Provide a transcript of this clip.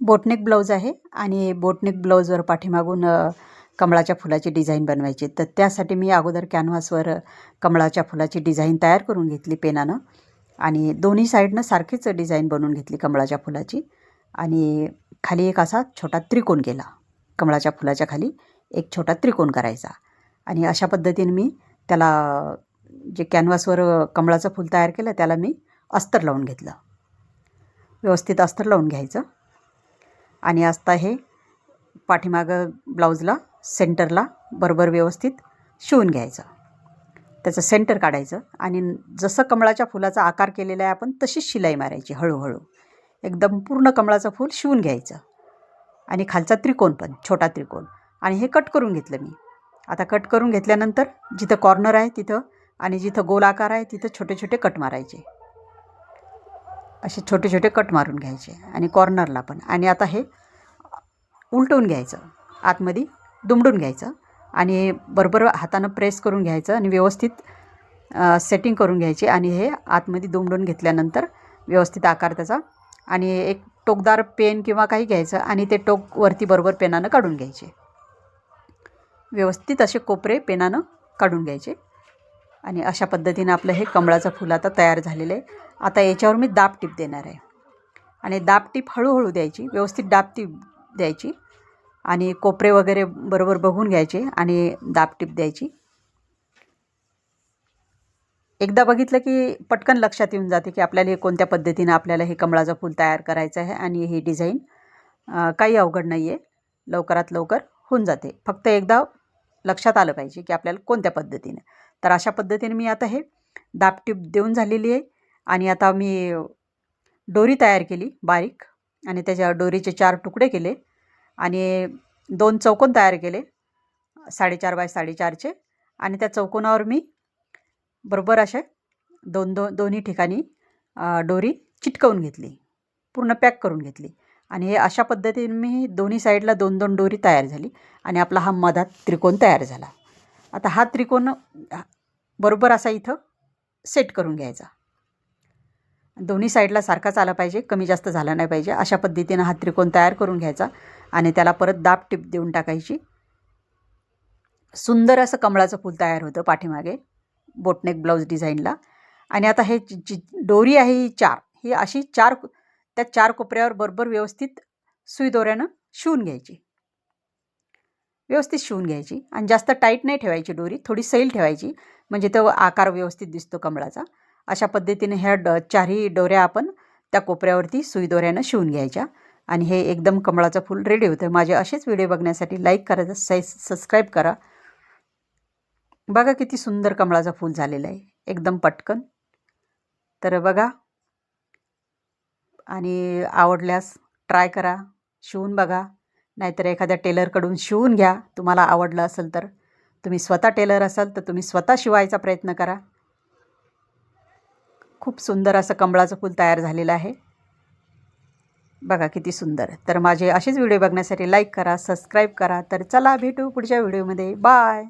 Boat neck blouse आहे आणि boat neck ब्लाऊजवर पाठीमागून कमळाच्या फुलाची डिझाईन बनवायची. तर त्यासाठी मी अगोदर कॅनव्हासवर कमळाच्या फुलाची डिझाईन तयार करून घेतली पेनानं आणि दोन्ही साईडनं सारखीच डिझाईन बनवून घेतली कमळाच्या फुलाची. आणि खाली एक असा छोटा त्रिकोण केला. कमळाच्या फुलाच्या खाली एक छोटा त्रिकोण करायचा आणि अशा पद्धतीने मी त्याला जे कॅनव्हासवर कमळाचं फूल तयार केलं त्याला मी अस्तर लावून घेतलं. व्यवस्थित अस्तर लावून घ्यायचं आणि आता हे पाठीमागं ब्लाऊजला सेंटरला बरोबर व्यवस्थित शिवून घ्यायचं. त्याचं सेंटर काढायचं आणि जसं कमळाच्या फुलाचा आकार केलेला आहे आपण तशीच शिलाई मारायची. हळूहळू एकदम पूर्ण कमळाचं फूल शिवून घ्यायचं आणि खालचा त्रिकोण पण छोटा त्रिकोण. आणि हे कट करून घेतलं मी. आता कट करून घेतल्यानंतर जिथं कॉर्नर आहे तिथं आणि जिथं गोल आकार आहे तिथं छोटे छोटे कट मारायचे. असे छोटे छोटे कट मारून घ्यायचे आणि कॉर्नरला पण. आणि आता हे उलटवून घ्यायचं, आतमध्ये दुमडून घ्यायचं आणि बरोबर हातानं प्रेस करून घ्यायचं आणि व्यवस्थित सेटिंग करून घ्यायची. आणि हे आतमध्ये दुमडून घेतल्यानंतर व्यवस्थित आकार त्याचा आणि एक टोकदार पेन किंवा काही घ्यायचं आणि ते टोक वरती बरोबर पेनानं काढून घ्यायचे. व्यवस्थित असे कोपरे पेनानं काढून घ्यायचे आणि अशा पद्धतीनं आपलं हे कमळाचं फूल आता तयार झालेलं आहे. आता याच्यावर मी दाब टीप देणार आहे आणि दाब टीप हळूहळू द्यायची, व्यवस्थित दाब टीप द्यायची आणि कोपरे वगैरे बरोबर बघून घ्यायचे आणि दाब टीप द्यायची. एकदा बघितलं की पटकन लक्षात येऊन जाते की आपल्याला हे कोणत्या पद्धतीनं आपल्याला हे कमळाचं फूल तयार करायचं आहे. आणि ही डिझाईन काही अवघड नाही आहे, लवकरात लवकर होऊन जाते. फक्त एकदा लक्षात आलं पाहिजे की आपल्याला कोणत्या पद्धतीने. तर अशा पद्धतीने मी आता हे दाब टीप देऊन झालेली आहे. आणि आता मी दोरी तयार केली बारीक आणि त्याच्या दोरीचे 4 तुकडे केले आणि 2 चौकोन तयार केले 4.5 बाय 4.5चे. आणि त्या चौकोनावर मी बरोबर अशा दोन्ही ठिकाणी दोरी चिटकवून घेतली, पूर्ण पॅक करून घेतली. आणि हे अशा पद्धतीने मी दोन्ही साईडला 2-2 दोरी तयार झाली आणि आपला हा मधात त्रिकोण तयार झाला. आता हा त्रिकोण बरोबर असा इथं सेट करून घ्यायचा. दोन्ही साईडला सारखाच आला पाहिजे, कमी जास्त झाला नाही पाहिजे. अशा पद्धतीनं हा त्रिकोण तयार करून घ्यायचा आणि त्याला परत दाब टीप देऊन टाकायची. सुंदर असं कमळाचं फूल तयार होतं पाठीमागे बोटनेक ब्लाऊज डिझाईनला. आणि आता हे जी दोरी आहे ही 4, ही अशी 4 त्या 4 कोपऱ्यावर बरोबर व्यवस्थित सुई दोऱ्यानं शिवून घ्यायची, व्यवस्थित शिवून घ्यायची. आणि जास्त टाईट नाही ठेवायची दोरी, थोडी सैल ठेवायची म्हणजे तो आकार व्यवस्थित दिसतो कमळाचा. अशा पद्धतीने ह्या 4ही दोऱ्या आपण त्या कोपऱ्यावरती सुई दोऱ्यानं शिवून घ्यायच्या आणि हे एकदम कमळाचं फूल रेडी होतं. माझे असेच व्हिडिओ बघण्यासाठी लाईक करा, सबस्क्राईब करा. बघा किती सुंदर कमळाचं फूल झालेलं आहे, एकदम पटकन. तर बघा आणि आवडल्यास ट्राय करा, शिवून बघा. नाहीतर एखाद्या टेलरकडून शिवून घ्या. तुम्हाला आवडलं असेल तर तुम्ही स्वतः टेलर असाल तर तुम्ही स्वतः शिवायचा प्रयत्न करा. खूप सुंदर असं कमळाचं फूल तयार झालेलं आहे. बघा किती सुंदर. तर माझे असेच व्हिडिओ बघण्यासाठी लाईक करा, सबस्क्राईब करा. तर चला भेटू पुढच्या व्हिडिओमध्ये. बाय.